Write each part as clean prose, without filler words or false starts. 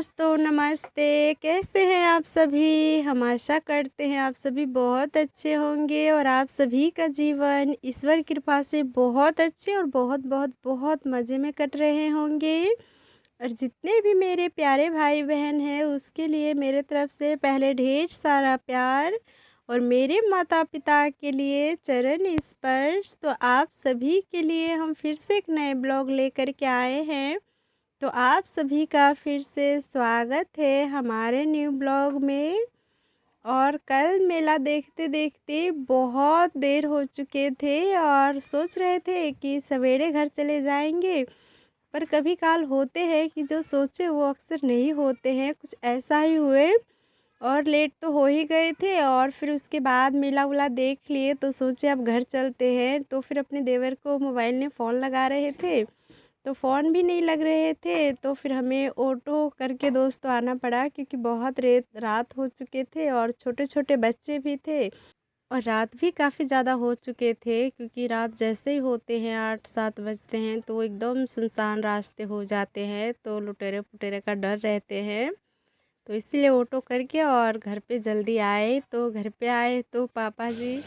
दोस्तों नमस्ते। कैसे हैं आप सभी? हम आशा करते हैं आप सभी बहुत अच्छे होंगे और आप सभी का जीवन ईश्वर कृपा से बहुत अच्छे और बहुत बहुत बहुत मज़े में कट रहे होंगे। और जितने भी मेरे प्यारे भाई बहन हैं उसके लिए मेरे तरफ से पहले ढेर सारा प्यार और मेरे माता पिता के लिए चरण स्पर्श। तो आप सभी के लिए हम फिर से एक नए ब्लॉग लेकर के आए हैं। तो आप सभी का फिर से स्वागत है हमारे न्यू ब्लॉग में। और कल मेला देखते देखते बहुत देर हो चुके थे और सोच रहे थे कि सवेरे घर चले जाएंगे, पर कभी काल होते हैं कि जो सोचे वो अक्सर नहीं होते हैं। कुछ ऐसा ही हुए और लेट तो हो ही गए थे और फिर उसके बाद मेला उला देख लिए तो सोचे अब घर चलते हैं। तो फिर अपने देवर को मोबाइल में फ़ोन लगा रहे थे तो फ़ोन भी नहीं लग रहे थे, तो फिर हमें ऑटो करके दोस्तों आना पड़ा क्योंकि बहुत रेत रात हो चुके थे और छोटे-छोटे बच्चे भी थे और रात भी काफ़ी ज़्यादा हो चुके थे क्योंकि रात जैसे ही होते हैं 8-7 बजते हैं तो एकदम सुनसान रास्ते हो जाते हैं, तो लुटेरे-पुटेरे का डर रहते हैं। तो इसीलिए ऑटो करके और घर पे जल्दी आए। तो घर पे आए तो पापा जी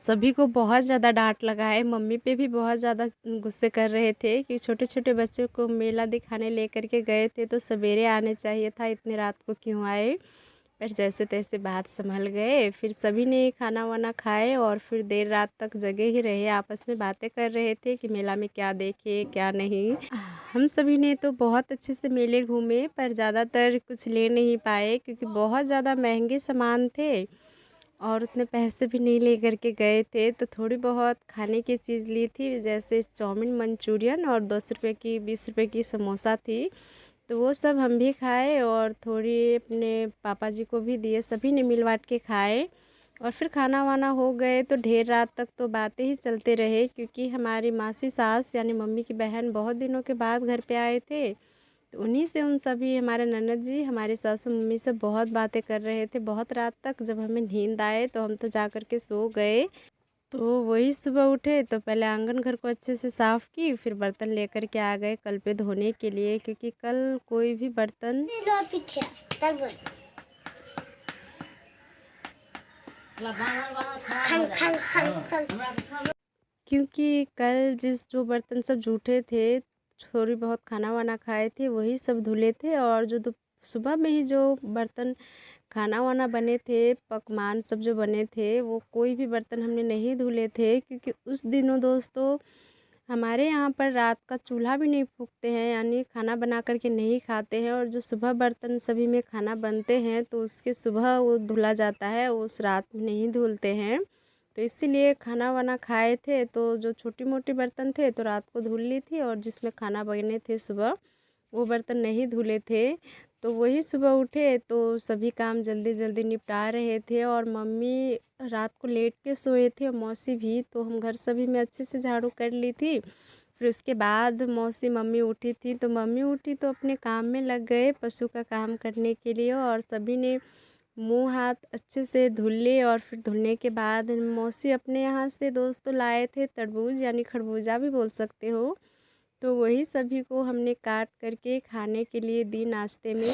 सभी को बहुत ज़्यादा डाँट लगा है, मम्मी पे भी बहुत ज़्यादा गुस्से कर रहे थे कि छोटे-छोटे बच्चों को मेला दिखाने लेकर के गए थे तो सवेरे आने चाहिए था, इतनी रात को क्यों आए? पर जैसे-तैसे बात सँभल गए, फिर सभी ने खाना-वाना खाए और फिर देर रात तक जगे ही रहे, आपस में बातें कर रहे थे कि मेला में क्या देखे, क्या नहीं। हम सभी ने तो बहुत अच्छे से मेले घूमे पर ज़्यादातर कुछ ले नहीं पाए क्योंकि बहुत ज़्यादा महँगे सामान थे और उतने पैसे भी नहीं लेकर के गए थे। तो थोड़ी बहुत खाने की चीज़ ली थी, जैसे चाउमीन, मंचूरियन और 10 रुपए की 20 रुपए की समोसा थी। तो वो सब हम भी खाए और थोड़ी अपने पापा जी को भी दिए, सभी ने मिल बाँट के खाए। और फिर खाना-वाना हो गए तो ढेर रात तक तो बातें ही चलते रहे क्योंकि हमारी मासी सास यानी मम्मी की बहन बहुत दिनों के बाद घर पे आए थे। तो उन्हीं से उन सभी हमारे ननद जी हमारी सासू मम्मी से बहुत बातें कर रहे थे बहुत रात तक। जब हमें नींद आए तो हम तो जा कर के सो गए। तो वही सुबह उठे तो पहले आंगन घर को अच्छे से साफ़ की, फिर बर्तन लेकर के आ गए कल पे धोने के लिए क्योंकि कल कोई भी बर्तन क्योंकि कल जो बर्तन सब जूठे थे, थोड़ी बहुत खाना वाना खाए थे वही सब धुले थे और जो सुबह में ही जो बर्तन खाना वाना बने थे, पकवान सब जो बने थे वो कोई भी बर्तन हमने नहीं धुले थे क्योंकि उस दिनों दोस्तों हमारे यहाँ पर रात का चूल्हा भी नहीं फूँकते हैं, यानी खाना बना कर के नहीं खाते हैं। और जो सुबह बर्तन सभी में खाना बनते हैं तो उसके सुबह वो धुला जाता है, उस रात में नहीं धुलते हैं। तो इसीलिए खाना वाना खाए थे तो जो छोटी मोटी बर्तन थे तो रात को धुल ली थी और जिसमें खाना बने थे सुबह वो बर्तन नहीं धुले थे। तो वही सुबह उठे तो सभी काम जल्दी जल्दी निपटा रहे थे और मम्मी रात को लेट के सोए थे और मौसी भी, तो हम घर सभी में अच्छे से झाड़ू कर ली थी। फिर उसके बाद मौसी मम्मी उठी थी तो मम्मी उठी तो अपने काम में लग गए पशु का काम करने के लिए और सभी ने मुंह हाथ अच्छे से धुल लिए। और फिर धुलने के बाद मौसी अपने यहाँ से दोस्तों लाए थे तरबूज यानी खरबूजा भी बोल सकते हो। तो वही सभी को हमने काट करके खाने के लिए दी नाश्ते में।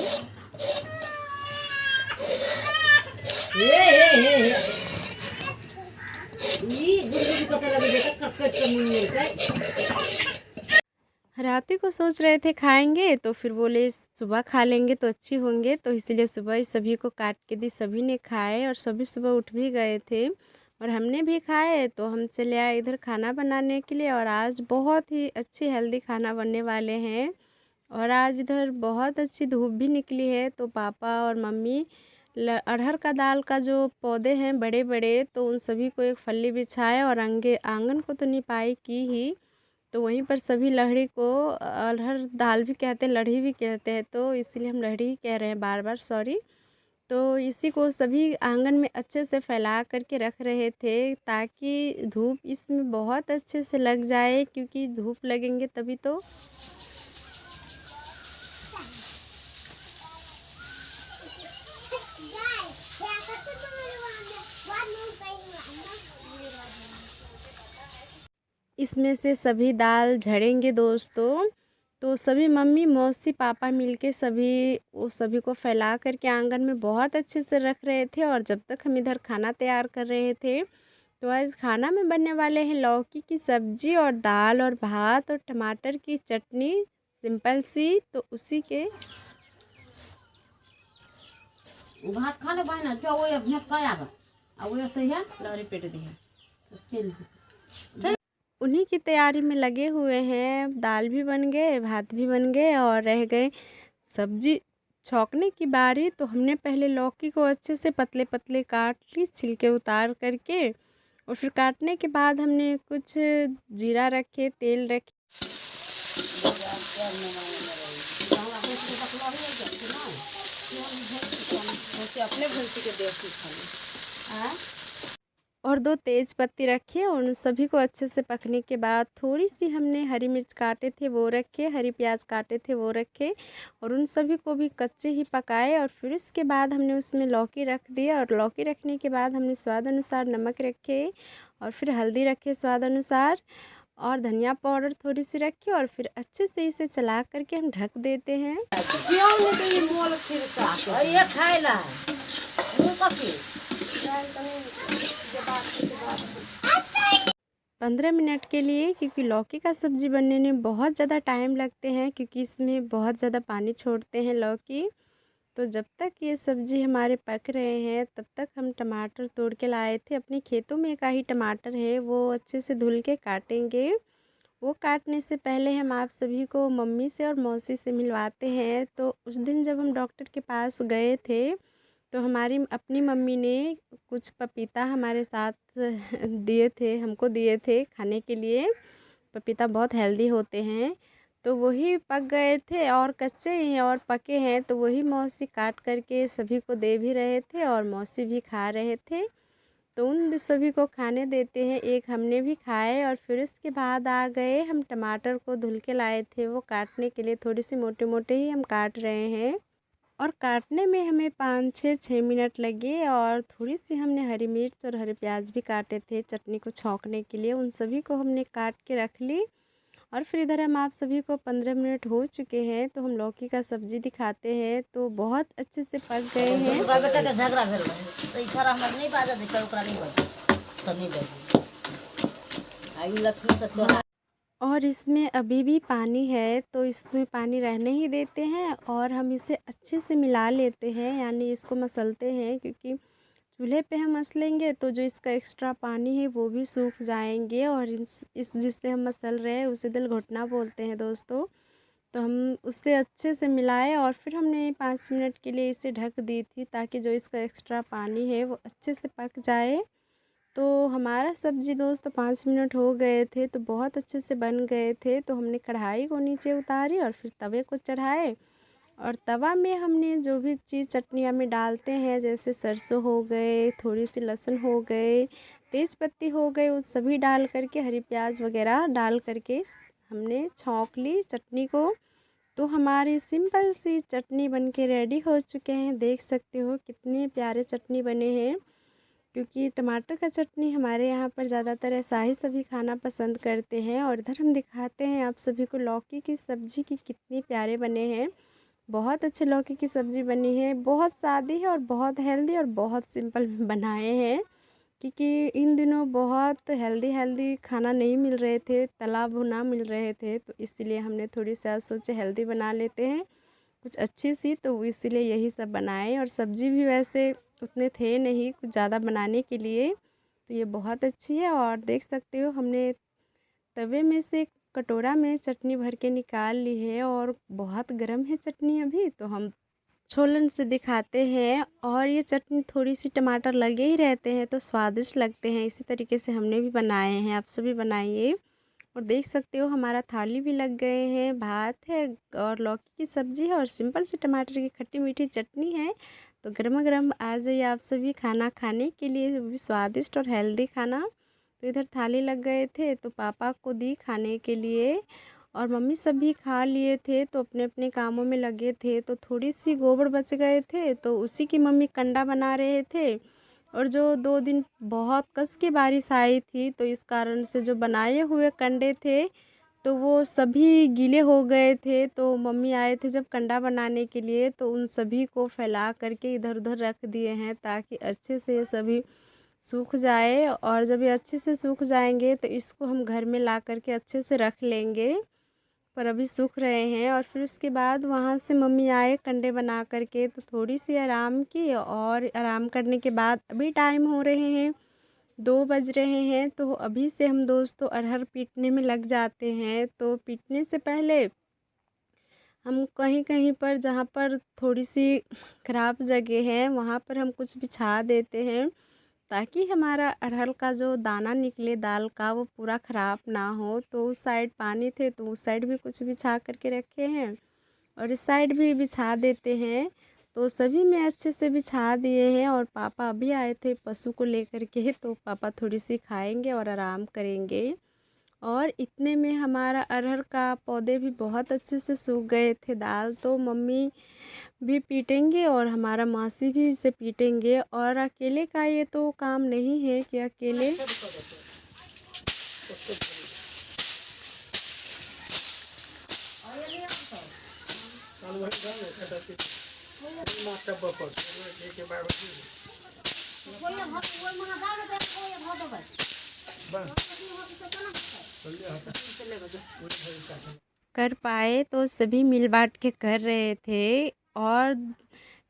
रात ही को सोच रहे थे खाएंगे तो फिर बोले सुबह खा लेंगे तो अच्छी होंगे, तो इसलिए सुबह ही सभी को काट के दी, सभी ने खाए और सभी सुबह उठ भी गए थे और हमने भी खाए। तो हम चले आए इधर खाना बनाने के लिए और आज बहुत ही अच्छी हेल्दी खाना बनने वाले हैं। और आज इधर बहुत अच्छी धूप भी निकली है तो पापा और मम्मी अरहर का दाल का जो पौधे हैं बड़े बड़े तो उन सभी को एक फल्ली बिछाए और आंगन को तो निपाई की ही, तो वहीं पर सभी लहड़ी को अरहर दाल भी कहते हैं लड़ी भी कहते हैं तो इसीलिए हम लड़ी ही कह रहे हैं बार बार, सॉरी। तो इसी को सभी आंगन में अच्छे से फैला करके रख रहे थे ताकि धूप इसमें बहुत अच्छे से लग जाए क्योंकि धूप लगेंगे तभी तो। इसमें से सभी दाल झड़ेंगे दोस्तों। तो सभी मम्मी मौसी पापा मिलके सभी को फैला करके आंगन में बहुत अच्छे से रख रहे थे। और जब तक हम इधर खाना तैयार कर रहे थे, तो आज खाना में बनने वाले हैं लौकी की सब्जी और दाल और भात और टमाटर की चटनी, सिंपल सी। तो उसी के भात खा ले बहना जो वो भेंट कया बा आ वो से है लौरी पेट दी है, चल उन्हीं की तैयारी में लगे हुए हैं। दाल भी बन गए, भात भी बन गए और रह गए सब्जी छौंकने की बारी। तो हमने पहले लौकी को अच्छे से पतले पतले काट ली, छिलके उतार करके। और फिर काटने के बाद हमने कुछ जीरा रखे, तेल रखे। अपने भूसी के देसी खाली और 2 तेज पत्ती रखे और उन सभी को अच्छे से पकने के बाद थोड़ी सी हमने हरी मिर्च काटे थे वो रखे, हरी प्याज काटे थे वो रखे और उन सभी को भी कच्चे ही पकाए। और फिर इसके बाद हमने उसमें लौकी रख दिया और लौकी रखने के बाद हमने स्वाद अनुसार नमक रखे और फिर हल्दी रखे स्वाद अनुसार और धनिया पाउडर थोड़ी सी रखी और फिर अच्छे से इसे चला करके हम ढक देते हैं। क्यों नहीं तो ये मोल फिर का ये खाइला मुंह कपी 15 मिनट के लिए, क्योंकि लौकी का सब्ज़ी बनने में बहुत ज़्यादा टाइम लगते हैं, क्योंकि इसमें बहुत ज़्यादा पानी छोड़ते हैं लौकी। तो जब तक ये सब्ज़ी हमारे पक रहे हैं तब तक हम टमाटर तोड़ के लाए थे अपने खेतों में। का ही टमाटर है वो अच्छे से धुल के काटेंगे। वो काटने से पहले हम आप सभी को मम्मी से और मौसी से मिलवाते हैं। तो उस दिन जब हम डॉक्टर के पास गए थे, तो हमारी अपनी मम्मी ने कुछ पपीता हमारे साथ दिए थे, हमको दिए थे खाने के लिए। पपीता बहुत हेल्दी होते हैं। तो वही पक गए थे और कच्चे हैं और पके हैं, तो वही मौसी काट करके सभी को दे भी रहे थे और मौसी भी खा रहे थे। तो उन सभी को खाने देते हैं, एक हमने भी खाए। और फिर इसके बाद आ गए हम टमाटर को धुल के लाए थे, वो काटने के लिए थोड़ी सी मोटे मोटे ही हम काट रहे हैं। और काटने में हमें 5 से 6 मिनट लगे। और थोड़ी सी हमने हरी मिर्च और हरे प्याज भी काटे थे चटनी को छौंकने के लिए, उन सभी को हमने काट के रख ली। और फिर इधर हम आप सभी को 15 मिनट हो चुके हैं, तो हम लौकी का सब्ज़ी दिखाते हैं। तो बहुत अच्छे से पक गए हैं। बेटा के झगड़ा भेल रहे तो इशारा हमर नहीं बाजा दे कर ओकरा नहीं बाज तो नहीं बाज आई लक्ष्मी से चोरा। और इसमें अभी भी पानी है, तो इसमें पानी रहने ही देते हैं और हम इसे अच्छे से मिला लेते हैं, यानी इसको मसलते हैं। क्योंकि चूल्हे पे हम मसलेंगे तो जो इसका एक्स्ट्रा पानी है वो भी सूख जाएंगे। और इस जिससे हम मसल रहे हैं उसे दिल घुटना बोलते हैं दोस्तों। तो हम उससे अच्छे से मिलाए और फिर हमने 5 मिनट के लिए इसे ढक दी थी, ताकि जो इसका एक्स्ट्रा पानी है वो अच्छे से पक जाए। तो हमारा सब्ज़ी दोस्त 5 मिनट हो गए थे, तो बहुत अच्छे से बन गए थे। तो हमने कढ़ाई को नीचे उतारी और फिर तवे को चढ़ाए। और तवा में हमने जो भी चीज़ चटनियाँ में डालते हैं, जैसे सरसों हो गए, थोड़ी सी लहसुन हो गए, तेज़ पत्ती हो गए, वो सभी डाल करके हरी प्याज वगैरह डाल करके हमने छौंक ली चटनी को। तो हमारी सिंपल सी चटनी बनके रेडी हो चुके हैं। देख सकते हो कितने प्यारे चटनी बने हैं। क्योंकि टमाटर का चटनी हमारे यहाँ पर ज़्यादातर ऐसा ही सभी खाना पसंद करते हैं। और इधर हम दिखाते हैं आप सभी को लौकी की सब्ज़ी की कितने प्यारे बने हैं। बहुत अच्छे लौकी की सब्ज़ी बनी है, बहुत सादी है और बहुत हेल्दी और बहुत सिंपल बनाए हैं। क्योंकि इन दिनों बहुत हेल्दी हेल्दी खाना नहीं मिल रहे थे, तला भुना मिल रहे थे, तो इसीलिए हमने थोड़ी सी आज सोचे हेल्दी बना लेते हैं कुछ अच्छी सी। तो इसीलिए यही सब बनाए। और सब्ज़ी भी वैसे उतने थे नहीं कुछ ज़्यादा बनाने के लिए, तो ये बहुत अच्छी है। और देख सकते हो हमने तवे में से कटोरा में चटनी भर के निकाल ली है और बहुत गर्म है चटनी अभी। तो हम छोलन से दिखाते हैं। और ये चटनी थोड़ी सी टमाटर लगे ही रहते हैं तो स्वादिष्ट लगते हैं। इसी तरीके से हमने भी बनाए हैं, आप सभी बनाइए। और देख सकते हो हमारा थाली भी लग गए हैं, भात है और लौकी की सब्ज़ी है और सिंपल सी टमाटर की खट्टी मीठी चटनी है। तो गर्मा गर्म आ जाइए आप सभी खाना खाने के लिए, वो भी स्वादिष्ट और हेल्दी खाना। तो इधर थाली लग गए थे तो पापा को दी खाने के लिए और मम्मी सब भी खा लिए थे। तो अपने अपने कामों में लगे थे। तो थोड़ी सी गोबर बच गए थे, तो उसी की मम्मी कंडा बना रहे थे। और जो 2 दिन बहुत कस के बारिश आई थी, तो इस कारण से जो बनाए हुए कंडे थे, तो वो सभी गीले हो गए थे। तो मम्मी आए थे जब कंडा बनाने के लिए, तो उन सभी को फैला करके इधर-उधर रख दिए हैं, ताकि अच्छे से ये सभी सूख जाए। और जब ये अच्छे से सूख जाएँगे, तो इसको हम घर में ला कर के अच्छे से रख लेंगे। पर अभी सूख रहे हैं। और फिर उसके बाद वहाँ से मम्मी आए कंडे बना कर के, तो थोड़ी-सी आराम की, और आराम करने के बाद अभी टाइम हो रहे हैं 2 बज रहे हैं। तो अभी से हम दोस्तों अरहर पीटने में लग जाते हैं। तो पीटने से पहले हम कहीं-कहीं पर, जहाँ पर थोड़ी-सी खराब जगह है, वहाँ पर हम कुछ बिछा देते हैं, ताकि हमारा अरहर का जो दाना निकले दाल का, वो पूरा ख़राब ना हो। तो उस साइड पानी थे, तो उस साइड भी कुछ बिछा कर के रखे हैं, और इस साइड भी बिछा देते हैं। तो सभी में अच्छे से बिछा दिए हैं। और पापा अभी आए थे पशु को लेकर के, तो पापा थोड़ी-सी खाएँगे और आराम करेंगे। और इतने में हमारा अरहर का पौधे भी बहुत अच्छे से सूख गए थे। दाल तो मम्मी भी पीटेंगे और हमारा मासी भी इसे पीटेंगे। और अकेले का ये तो काम नहीं है कि अकेले कर पाए, तो सभी मिल बाँट के कर रहे थे। और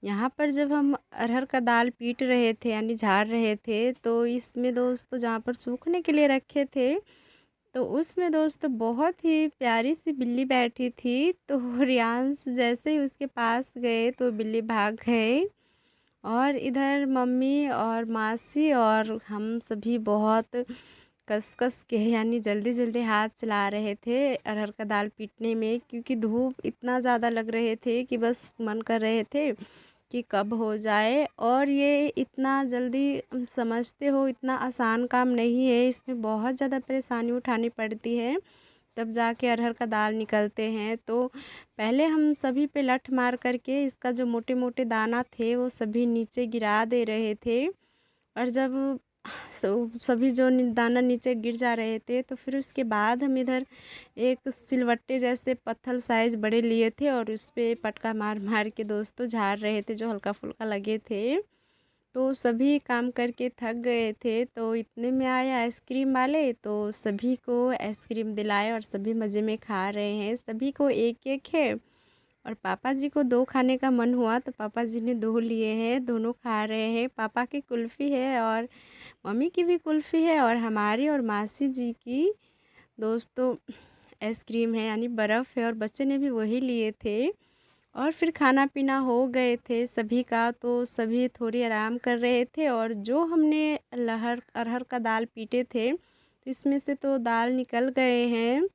यहाँ पर जब हम अरहर का दाल पीट रहे थे, यानी झाड़ रहे थे, तो इसमें दोस्तों जहाँ पर सूखने के लिए रखे थे, तो उसमें दोस्तों बहुत ही प्यारी सी बिल्ली बैठी थी। तो रियांश जैसे ही उसके पास गए, तो बिल्ली भाग गए। और इधर मम्मी और मासी और हम सभी बहुत कस-कस के, यानी जल्दी-जल्दी हाथ चला रहे थे अरहर का दाल पीटने में, क्योंकि धूप इतना ज़्यादा लग रहे थे कि बस मन कर रहे थे कि कब हो जाए। और ये इतना जल्दी, समझते हो, इतना आसान काम नहीं है, इसमें बहुत ज़्यादा परेशानी उठानी पड़ती है, तब जाके अरहर का दाल निकलते हैं। तो पहले हम सभी पे लठ मार करके इसका जो मोटे-मोटे दाना थे, वो सभी नीचे गिरा दे रहे थे। और जब सभी जो दाना नीचे गिर जा रहे थे, तो फिर उसके बाद हम इधर एक सिलवट्टे जैसे पत्थर साइज़ बड़े लिए थे, और उस पे पटका मार मार के दोस्तों झाड़ रहे थे, जो हल्का फुल्का लगे थे। तो सभी काम करके थक गए थे, तो इतने में आए आइसक्रीम वाले, तो सभी को आइसक्रीम दिलाए और सभी मज़े में खा रहे हैं। सभी को एक-एक है, और पापा जी को 2 खाने का मन हुआ, तो पापा जी ने 2 लिए हैं, दोनों खा रहे हैं। पापा की कुल्फ़ी है, और मम्मी की भी कुल्फ़ी है, और हमारी और मासी जी की दोस्तों आइसक्रीम है, यानी बर्फ़ है, और बच्चे ने भी वही लिए थे। और फिर खाना-पीना हो गए थे सभी का, तो सभी थोड़ी आराम कर रहे थे। और जो हमने अरहर का दाल पीटे थे, तो इसमें से तो दाल निकल गए हैं।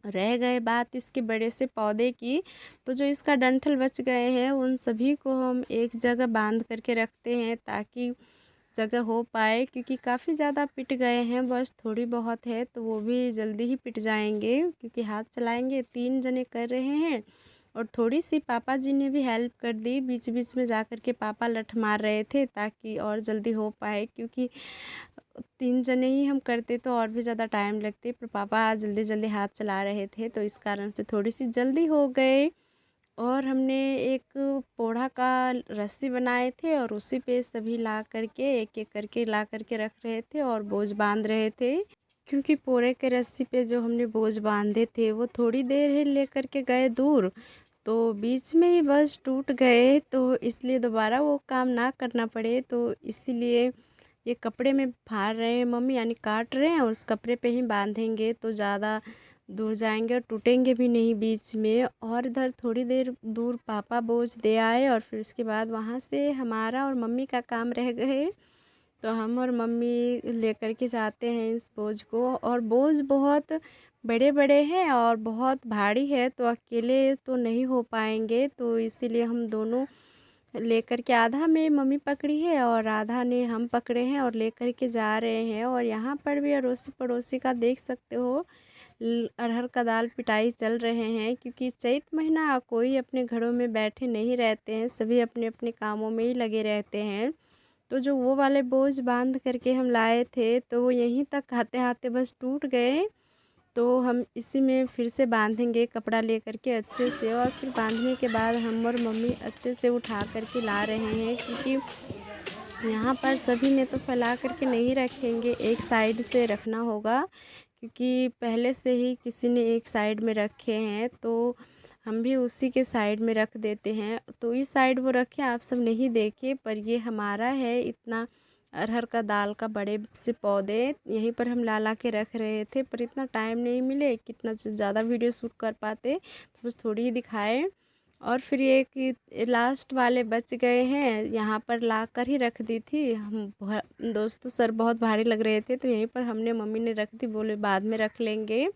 रह गए बात इसके बड़े से पौधे की, तो जो इसका डंठल बच गए हैं, उन सभी को हम एक जगह बांध करके रखते हैं, ताकि जगह हो पाए, क्योंकि काफ़ी ज़्यादा पिट गए हैं, बस थोड़ी बहुत है, तो वो भी जल्दी ही पिट जाएंगे, क्योंकि हाथ चलाएंगे 3 जने कर रहे हैं। और थोड़ी सी पापा जी ने भी हेल्प कर दी, बीच बीच में जा कर के पापा लठ मार रहे थे, ताकि और जल्दी हो पाए, क्योंकि 3 जने ही हम करते तो और भी ज़्यादा टाइम लगते, पर पापा जल्दी जल्दी हाथ चला रहे थे, तो इस कारण से थोड़ी सी जल्दी हो गए। और हमने एक पोढ़ा का रस्सी बनाए थे, और उसी पे सभी ला करके एक-एक करके ला करके रख रहे थे और बोझ बांध रहे थे। क्योंकि पोरे के रस्सी पे जो हमने बोझ बांधे थे, वो थोड़ी देर ही लेकर के गए दूर, तो बीच में ही बस टूट गए, तो इसलिए दोबारा वो काम ना करना पड़े, तो इसीलिए ये कपड़े में फाड़ रहे हैं मम्मी, यानी काट रहे हैं, और उस कपड़े पे ही बांधेंगे, तो ज़्यादा दूर जाएंगे और टूटेंगे भी नहीं बीच में। और इधर थोड़ी देर दूर पापा बोझ दे आए, और फिर उसके बाद वहाँ से हमारा और मम्मी का काम रह गए, तो हम और मम्मी लेकर के जाते हैं इस बोझ को। और बोझ बहुत बड़े बड़े हैं और बहुत भारी है, तो अकेले तो नहीं हो पाएंगे, तो इसीलिए हम दोनों लेकर के, आधा में मम्मी पकड़ी है और आधा ने हम पकड़े हैं, और लेकर के जा रहे हैं। और यहाँ पर भी अड़ोसी पड़ोसी का देख सकते हो, अरहर का दाल पिटाई चल रहे हैं, क्योंकि चैत महीना कोई अपने घरों में बैठे नहीं रहते हैं, सभी अपने अपने कामों में ही लगे रहते हैं। तो जो वो वाले बोझ बांध करके हम लाए थे तो वो यहीं तक आते-आते बस टूट गए। तो हम इसी में फिर से बांधेंगे कपड़ा ले कर के अच्छे से, और फिर बांधने के बाद हम और मम्मी अच्छे से उठा कर के ला रहे हैं, क्योंकि यहाँ पर सभी में तो फैला कर के नहीं रखेंगे, एक साइड से रखना होगा, क्योंकि पहले से ही किसी ने एक साइड में रखे हैं तो हम भी उसी के साइड में रख देते हैं। तो इस साइड वो रखे, आप सब नहीं देखे, पर ये हमारा है इतना अरहर का दाल का बड़े से पौधे यहीं पर हम ला के रख रहे थे, पर इतना टाइम नहीं मिले कितना ज़्यादा वीडियो शूट कर पाते, तो बस थोड़ी ही दिखाए। और फिर ये कि लास्ट वाले बच गए हैं, यहाँ पर ला कर ही रख दी थी हम। दोस्तों सर बहुत भारी लग रहे थे तो यहीं पर हमने, मम्मी ने रख दी, बोले बाद में रख लेंगे।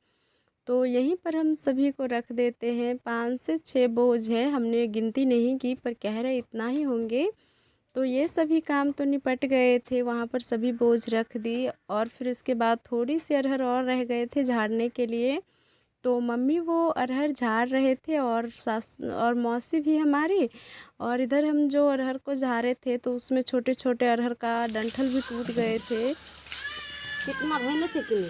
तो यहीं पर हम सभी को रख देते हैं। 5 से 6 बोझ हैं, हमने गिनती नहीं की पर कह रहे इतना ही होंगे। तो ये सभी काम तो निपट गए थे, वहाँ पर सभी बोझ रख दी, और फिर इसके बाद थोड़ी सी अरहर और रह गए थे झाड़ने के लिए। तो मम्मी वो अरहर झाड़ रहे थे और सास और मौसी भी हमारी, और इधर हम जो अरहर को झाड़े थे तो उसमें छोटे छोटे अरहर का डंठल भी टूट गए थे। कितना धोने थे कि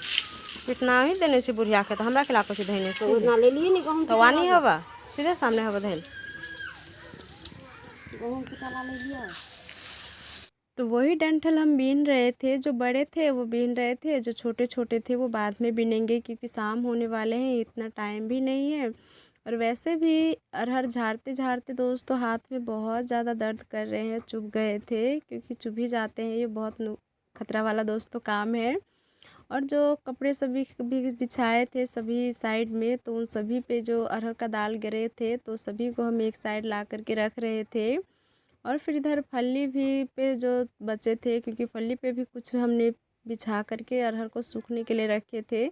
इतना ही देने से बुढ़िया के तो हमरा के लाको से धइने तो उतना ले लिए नहीं गहूँ तो वानी हवा सीधे सामने हवा धइल। गहूँ की ताला ले लिया। तो वही डंठल हम बीन रहे थे, जो बड़े थे वो बीन रहे थे, जो छोटे छोटे थे वो बाद में बीनेंगे, क्योंकि शाम होने वाले हैं, इतना टाइम भी नहीं है। और वैसे भी अरहर झाड़ते झाड़ते दोस्तों हाथ में बहुत ज़्यादा दर्द कर रहे हैं, चुभ गए थे, क्योंकि चुभ ही जाते हैं, ये बहुत खतरा वाला दोस्तों काम है। और जो कपड़े सभी भी बिछाए थे सभी साइड में, तो उन सभी पे जो अरहर का दाल गिरे थे तो सभी को हम एक साइड ला करके रख रहे थे। और फिर इधर फल्ली भी पे जो बचे थे, क्योंकि फल्ली पे भी कुछ हमने बिछा करके अरहर को सूखने के लिए रखे थे,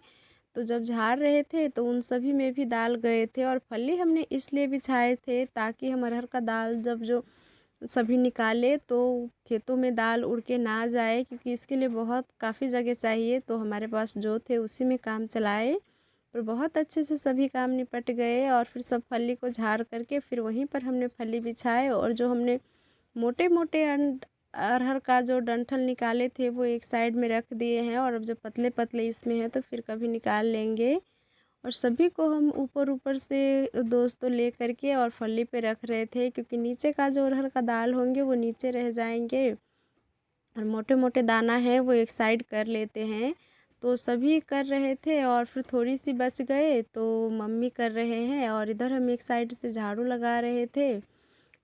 तो जब झाड़ रहे थे तो उन सभी में भी दाल गए थे। और फल्ली हमने इसलिए बिछाए थे ताकि हम अरहर का दाल जब जो सभी निकाले तो खेतों में दाल उड़ के ना जाए, क्योंकि इसके लिए बहुत काफ़ी जगह चाहिए, तो हमारे पास जो थे उसी में काम चलाए। और बहुत अच्छे से सभी काम निपट गए, और फिर सब फल्ली को झाड़ करके फिर वहीं पर हमने फल्ली बिछाए, और जो हमने मोटे मोटे अरहर का जो डंठल निकाले थे वो एक साइड में रख दिए हैं, और अब जो पतले पतले इसमें हैं तो फिर कभी निकाल लेंगे। और सभी को हम ऊपर ऊपर से दोस्तों ले करके और फल्ली पे रख रहे थे, क्योंकि नीचे का जो अरहर का दाल होंगे वो नीचे रह जाएंगे, और मोटे मोटे दाना है वो एक साइड कर लेते हैं। तो सभी कर रहे थे, और फिर थोड़ी सी बच गए तो मम्मी कर रहे हैं, और इधर हम एक साइड से झाड़ू लगा रहे थे।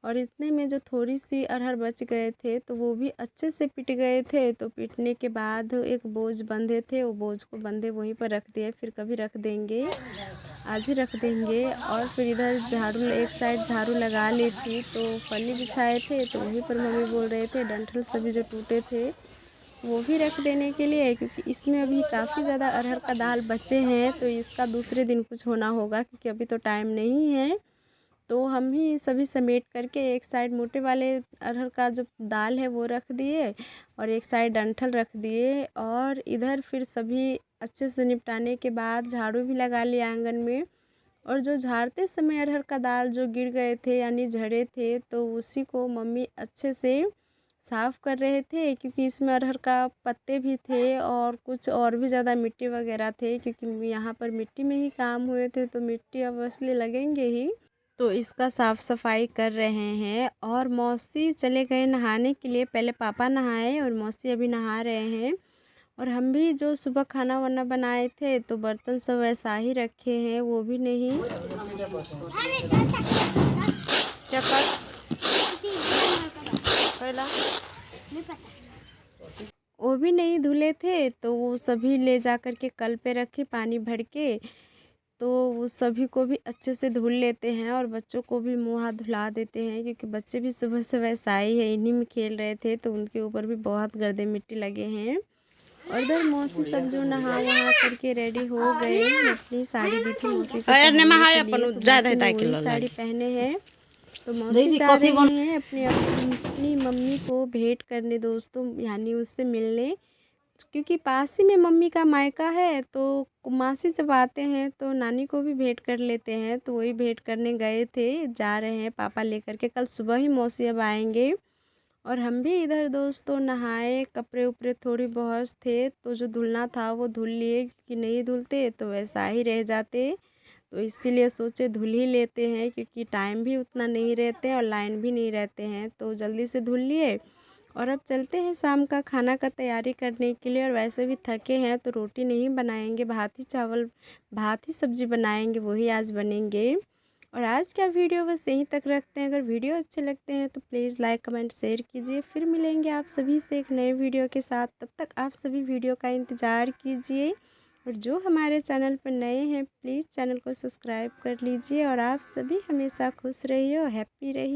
और इतने में जो थोड़ी सी अरहर बच गए थे तो वो भी अच्छे से पिट गए थे। तो पिटने के बाद एक बोझ बंधे थे, वो बोझ को बंधे वहीं पर रख दिए, फिर कभी रख देंगे, आज ही रख देंगे। और फिर इधर झाड़ू, एक साइड झाड़ू लगा ली थी तो पन्नी बिछाए थे, तो वहीं पर मम्मी बोल रहे थे डंठल सभी जो टूटे थे वो भी रख देने के लिए, क्योंकि इसमें अभी काफ़ी ज़्यादा अरहर का दाल बचे हैं, तो इसका दूसरे दिन कुछ होना होगा, क्योंकि अभी तो टाइम नहीं है। तो हम ही सभी समेट करके एक साइड मोटे वाले अरहर का जो दाल है वो रख दिए, और एक साइड डंठल रख दिए। और इधर फिर सभी अच्छे से निपटाने के बाद झाड़ू भी लगा लिया आंगन में। और जो झाड़ते समय अरहर का दाल जो गिर गए थे यानी झड़े थे, तो उसी को मम्मी अच्छे से साफ़ कर रहे थे, क्योंकि इसमें अरहर का पत्ते भी थे और कुछ और भी ज़्यादा मिट्टी वगैरह थे, क्योंकि यहाँ पर मिट्टी में ही काम हुए थे तो मिट्टी अवश्य लगेंगे ही। तो इसका साफ़ सफाई कर रहे हैं। और मौसी चले गए नहाने के लिए, पहले पापा नहाए और मौसी अभी नहा रहे हैं। और हम भी जो सुबह खाना वाना बनाए थे तो बर्तन सब वैसा ही रखे हैं, वो भी नहीं क्या कर पहला वो भी नहीं धुले थे, तो वो सभी ले जा कर के कल पे रखे पानी भर के। तो वो सभी को भी अच्छे से धुल लेते हैं, और बच्चों को भी मुँह हाथ धुला देते हैं, क्योंकि बच्चे भी सुबह से वैसा ही है, इन्हीं में खेल रहे थे तो उनके ऊपर भी बहुत गर्दे मिट्टी लगे हैं। और इधर मौसी सब जो नहा वहा करके रेडी हो गए, अपनी साड़ी दी थी मौसी को पहनने के लिए, तो वही साड़ी पहने हैं। तो मौसी जा रही हैं अपनी मम्मी को भेंट करने दोस्तों, यानी उससे मिलने, क्योंकि पास ही में मम्मी का मायका है, तो मासी जब आते हैं तो नानी को भी भेंट कर लेते हैं, तो वही भेंट करने गए थे, जा रहे हैं पापा लेकर के, कल सुबह ही मौसी अब आएंगे। और हम भी इधर दोस्तों नहाए, कपड़े उपड़े थोड़ी बहुत थे तो जो धुलना था वो धुल लिए, कि नहीं धुलते तो वैसा ही रह जाते। तो इसीलिए सोचे धुल ही लेते हैं, क्योंकि टाइम भी उतना नहीं रहते और लाइन भी नहीं रहते हैं, तो जल्दी से धुल लिए। और अब चलते हैं शाम का खाना का तैयारी करने के लिए। और वैसे भी थके हैं तो रोटी नहीं बनाएंगे, भात ही चावल, भात ही सब्ज़ी बनाएंगे, वही आज बनेंगे। और आज का वीडियो बस यहीं तक रखते हैं। अगर वीडियो अच्छे लगते हैं तो प्लीज़ लाइक कमेंट शेयर कीजिए। फिर मिलेंगे आप सभी से एक नए वीडियो के साथ। तब तक आप सभी वीडियो का इंतज़ार कीजिए। और जो हमारे चैनल पर नए हैं प्लीज़ चैनल को सब्सक्राइब कर लीजिए। और आप सभी हमेशा खुश रहिए और हैप्पी रहिए।